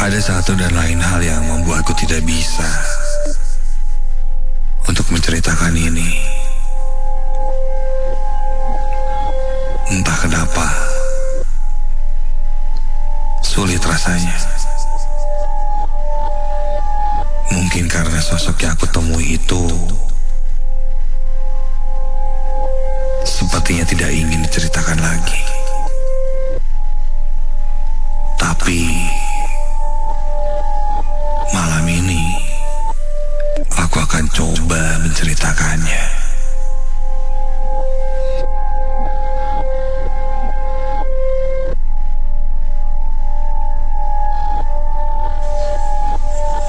Ada satu dan lain hal yang membuatku tidak bisa untuk menceritakan ini. Entah kenapa, sulit rasanya. Mungkin karena sosok yang aku temui itu sepertinya tidak ingin diceritakan lagi. Tapi malam ini aku akan coba menceritakannya.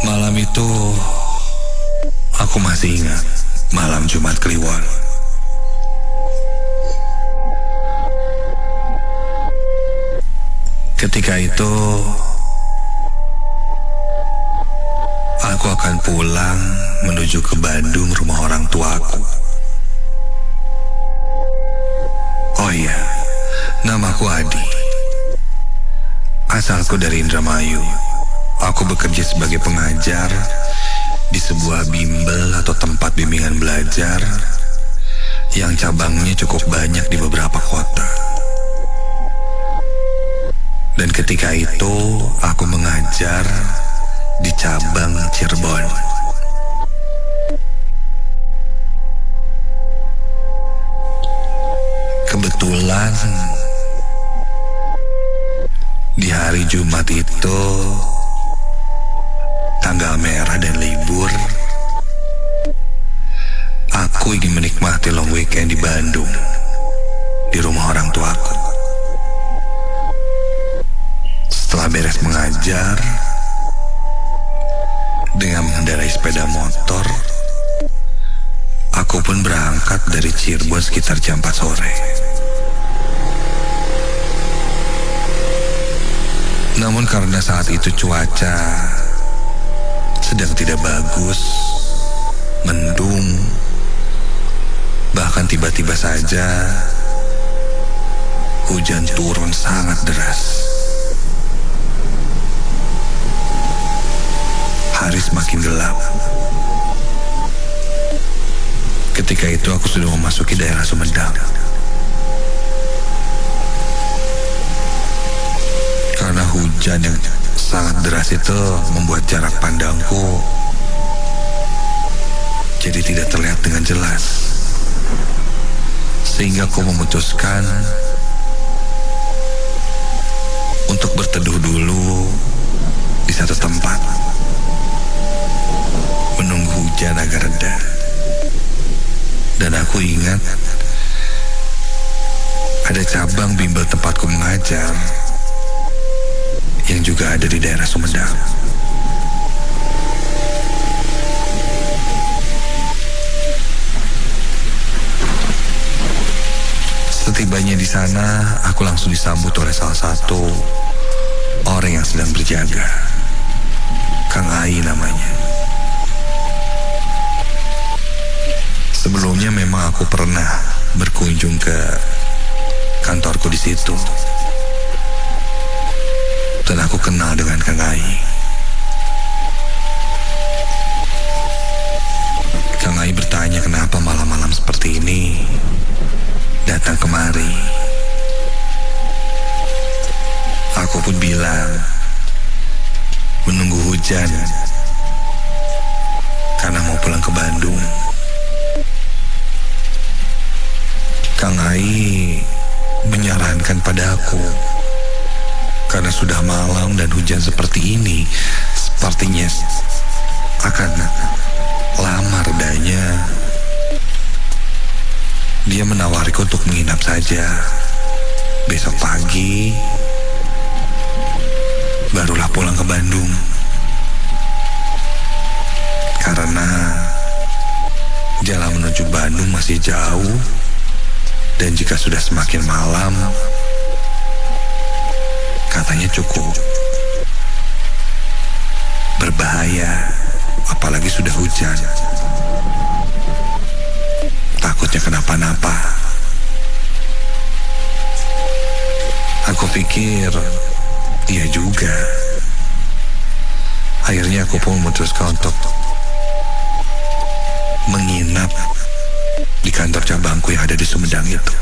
Malam itu aku masih ingat, malam Jumat Kliwon. Ketika itu aku akan pulang menuju ke Bandung, rumah orang tuaku. Oh iya, namaku Adi. Asalku dari Indramayu. Aku bekerja sebagai pengajar di sebuah bimbel atau tempat bimbingan belajar yang cabangnya cukup banyak di beberapa kota. Dan ketika itu aku mengajar di cabang Cirebon. Kebetulan di hari Jumat itu tanggal merah dan libur. Aku ingin menikmati long weekend di Bandung, di rumah orang tuaku. Setelah beres mengajar, dengan mengendarai sepeda motor, aku pun berangkat dari Cirebon sekitar jam 4 sore. Namun karena saat itu cuaca sedang tidak bagus, mendung, bahkan tiba-tiba saja hujan turun sangat deras. Hari semakin gelap. Ketika itu aku sudah memasuki daerah Sumedang. Karena hujan yang sangat deras itu membuat jarak pandangku jadi tidak terlihat dengan jelas. Sehingga aku memutuskan untuk berteduh dulu di satu tempat, menunggu hujan agar reda. Dan aku ingat ada cabang bimbel tempatku mengajar yang juga ada di daerah Sumedang. Setibanya di sana, aku langsung disambut oleh salah satu orang yang sedang berjaga. Kang Ai namanya. Sebelumnya memang aku pernah berkunjung ke kantorku di situ. Dan aku kenal dengan Kang Ai. Kang Ai bertanya kenapa malam-malam seperti ini datang kemari. Aku pun bilang menunggu hujan karena mau pulang ke Bandung. Kang Ai menyarankan padaku, karena sudah malam dan hujan seperti ini, sepertinya akan lama redanya. Dia menawariku untuk menginap saja. Besok pagi barulah pulang ke Bandung. Karena jalan menuju Bandung masih jauh, dan jika sudah semakin malam, katanya cukup berbahaya, apalagi sudah hujan. Takutnya kenapa-napa. Aku pikir iya juga. Akhirnya aku pun memutuskan untuk menginap di kantor cabangku yang ada di Sumedang itu.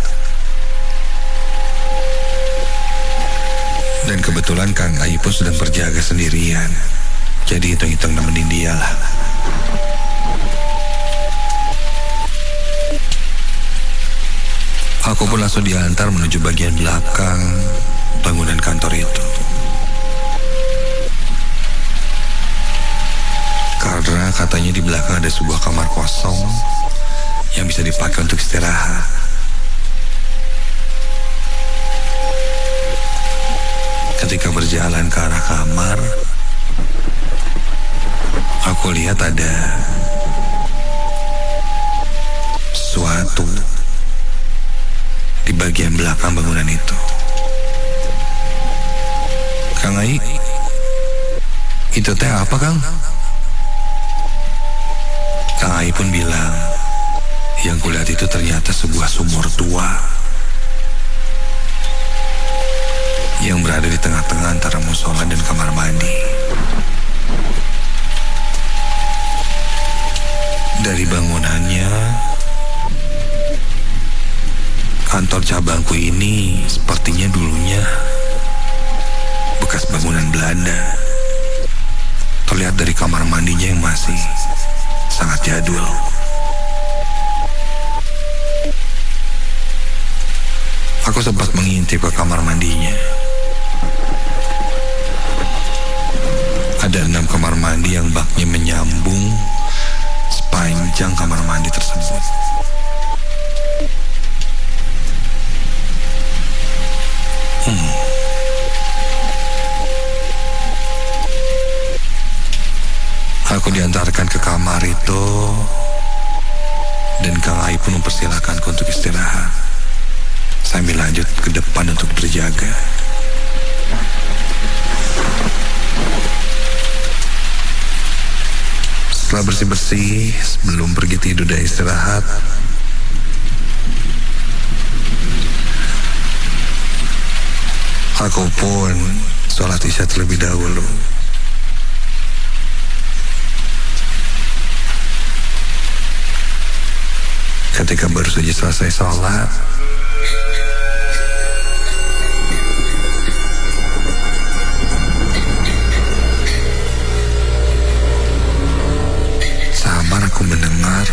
Dan kebetulan Kang Ai pun sedang berjaga sendirian. Jadi hitung-hitung nemenin dia lah. Aku pun langsung diantar menuju bagian belakang bangunan kantor itu. Karena katanya di belakang ada sebuah kamar kosong yang bisa dipakai untuk istirahat. Ketika berjalan ke arah kamar, aku lihat ada sesuatu di bagian belakang bangunan itu. Kang Ai, itu teh apa, Kang? Kang Ai pun bilang, yang kulihat itu ternyata sebuah sumur tua yang berada di tengah-tengah antara musola dan kamar mandi. Dari bangunannya, kantor cabangku ini sepertinya dulunya bekas bangunan Belanda. Terlihat dari kamar mandinya yang masih sangat jadul. Aku sempat mengintip ke kamar mandinya. Ada 6 kamar mandi yang baknya menyambung sepanjang kamar mandi tersebut. Aku diantarkan ke kamar itu, dan Kang Ai pun mempersilahkanku untuk istirahat sambil lanjut ke depan untuk berjaga. Setelah bersih-bersih sebelum pergi tidur dan istirahat, aku pun sholat isya terlebih dahulu. Ketika baru saja selesai sholat, samar aku mendengar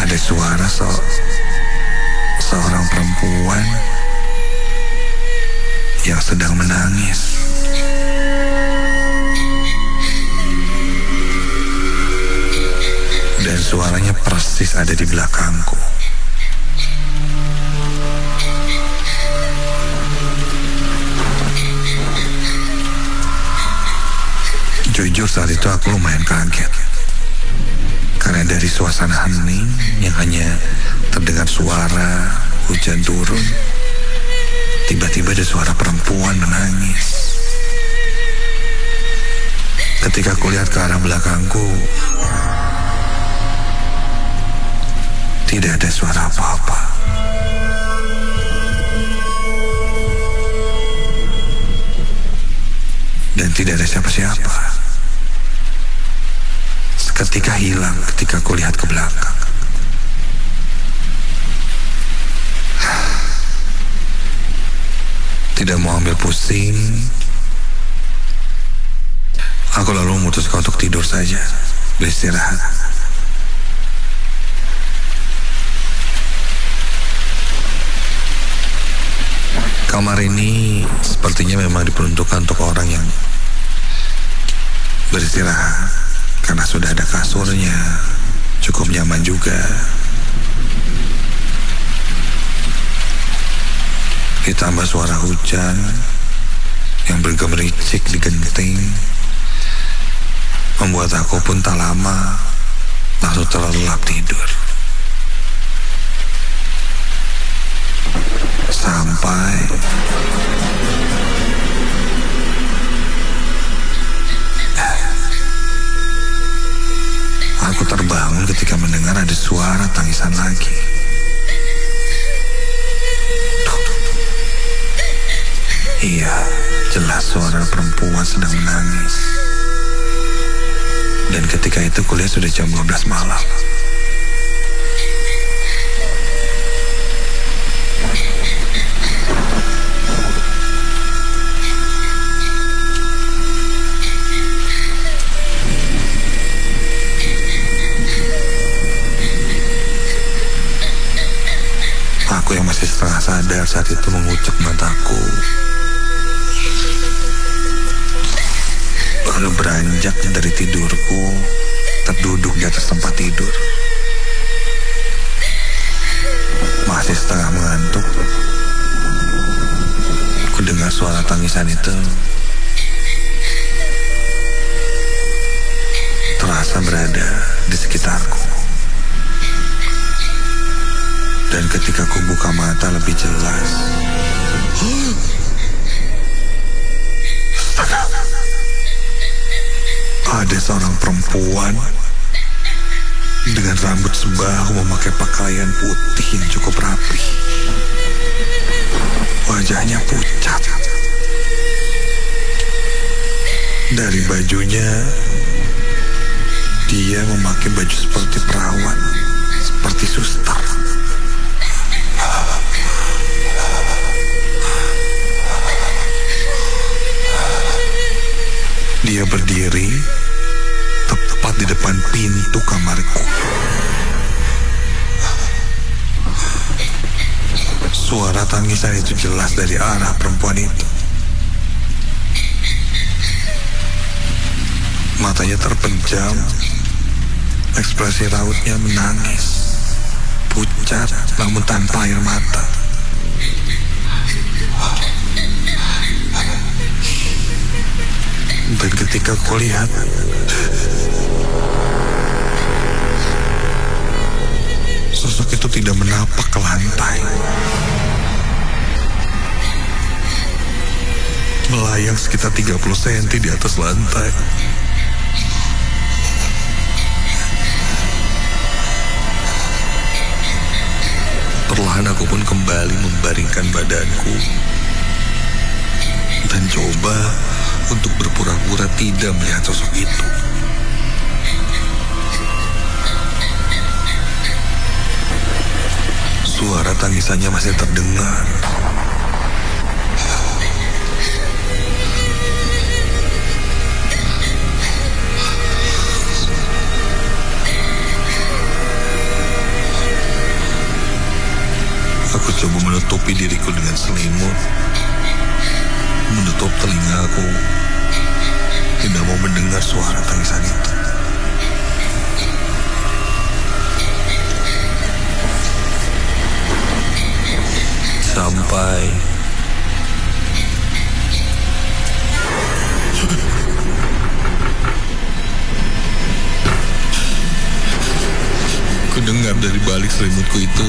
ada suara seorang perempuan yang sedang menangis. Dan suaranya persis ada di belakangku. Jujur saat itu aku lumayan kaget. Karena dari suasana hening yang hanya terdengar suara hujan turun, tiba-tiba ada suara perempuan menangis. Ketika aku lihat ke arah belakangku, tidak ada suara apa-apa. Dan tidak ada siapa-siapa. Seketika hilang ketika aku lihat ke belakang. Tidak mau ambil pusing, aku lalu memutuskan untuk tidur saja, beristirahat. Kamar ini sepertinya memang diperuntukkan untuk orang yang beristirahat, karena sudah ada kasurnya, cukup nyaman juga. Ditambah suara hujan yang bergemericik di genting, membuat aku pun tak lama langsung terlelap tidur. Sampai aku terbangun ketika mendengar ada suara tangisan lagi. Iya, Jelas suara perempuan sedang menangis. Dan ketika itu kuliah sudah jam 12 malam. Aku yang masih setengah sadar saat itu mengucek mataku. Lalu beranjak dari tidurku, terduduk di atas tempat tidur. Masih setengah mengantuk, ku dengar suara tangisan itu terasa berada di sekitarku. Dan ketika ku buka mata lebih jelas, ada seorang perempuan dengan rambut sebahu memakai pakaian putih yang cukup rapi. Wajahnya pucat. Dari bajunya, dia memakai baju seperti perawat, seperti suster. Dia berdiri tepat di depan pintu kamarku. Suara tangisan itu jelas dari arah perempuan itu. Matanya terpejam, ekspresi rautnya menangis, pucat namun tanpa air mata. Dan ketika kulihat, sosok itu tidak menapak ke lantai, melayang sekitar 30 cm di atas lantai. Perlahan aku pun kembali membaringkan badanku dan coba untuk berpura-pura tidak melihat sosok itu. Suara tangisannya masih terdengar. Aku coba menutupi diriku dengan selimut, menutup telingaku, tidak mau mendengar suara tangisan itu. Sampai ku dengar dari balik selimutku itu,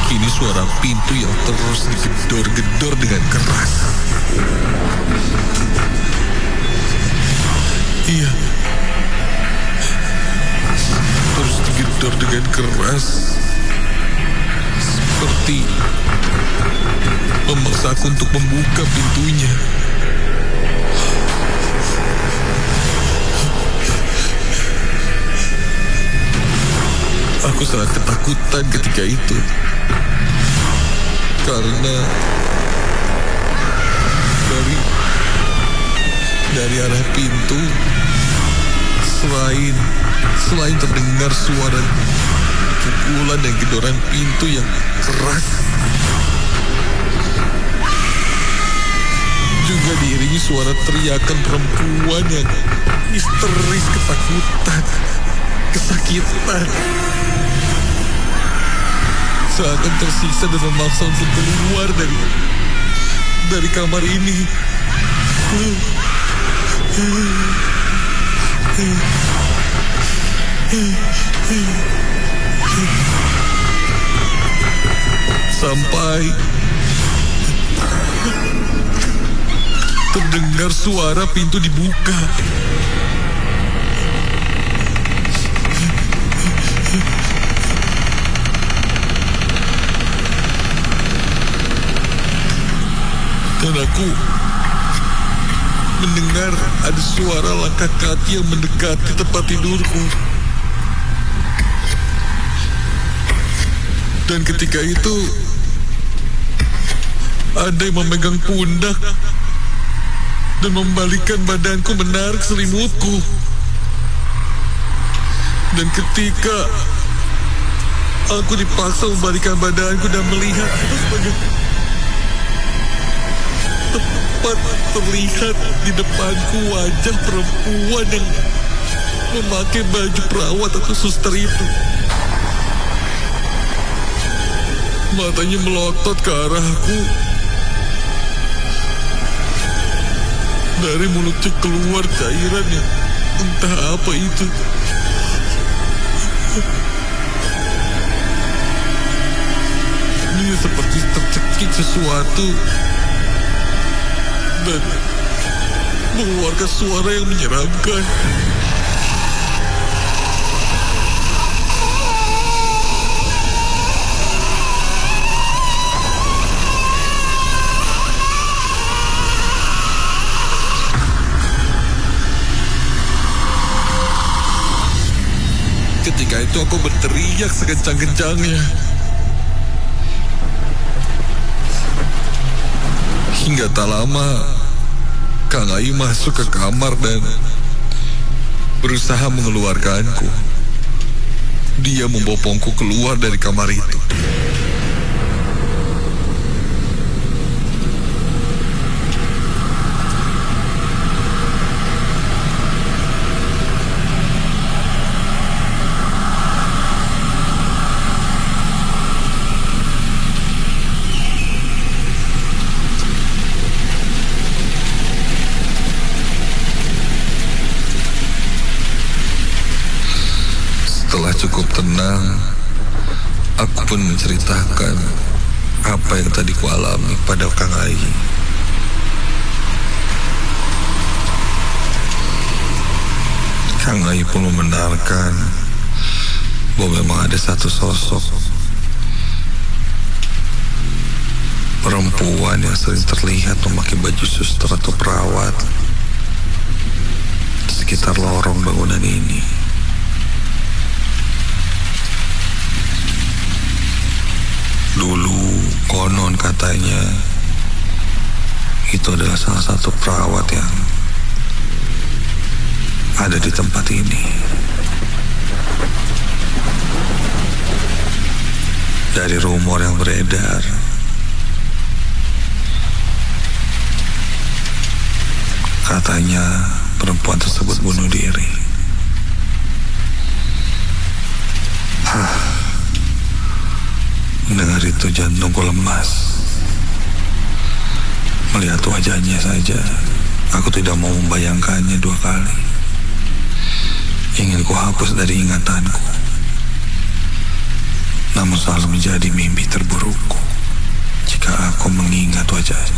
kini suara pintu yang terus digedor-gedor dengan keras. Iya, terus digedor dengan keras, seperti memaksa aku untuk membuka pintunya. Aku sangat ketakutan ketika itu, karena dari arah pintu, selain terdengar suara pukulan dan gedoran pintu yang keras, juga diiringi suara teriakan perempuan yang histeris, ketakutan, kesakitan, seakan tersiksa dan memaksa untuk keluar dari kamar ini. Sampai terdengar suara pintu dibuka. Dan mendengar ada suara langkah kaki yang mendekati tempat tidurku. Dan ketika itu ada yang memegang pundak dan membalikkan badanku menarik selimutku. Dan ketika aku dipaksa membalikkan badanku dan melihat sebagai tepat terlihat di depanku wajah perempuan yang memakai baju perawat atau suster itu. Matanya melotot ke arahku. Dari mulutnya keluar cairan yang entah apa itu. Ini seperti tercekik sesuatu dan mengeluarkan suara yang menyeramkan. Ketika itu aku berteriak sekencang-kencangnya. Hingga tak lama, Kang Ayu masuk ke kamar dan berusaha mengeluarkanku. Dia membopongku keluar dari kamar itu. Setelah cukup tenang, aku pun menceritakan apa yang tadi kualami pada Kang Ayu. Kang Ayu pun membenarkan bahwa memang ada satu sosok perempuan yang sering terlihat memakai baju suster atau perawat di sekitar lorong bangunan ini. Dulu konon katanya itu adalah salah satu perawat yang ada di tempat ini. Dari rumor yang beredar, katanya perempuan tersebut bunuh diri. Mendengar itu jantungku lemas. Melihat wajahnya saja, aku tidak mau membayangkannya dua kali. Ingin ku hapus dari ingatanku. Namun selalu menjadi mimpi terburukku jika aku mengingat wajahnya.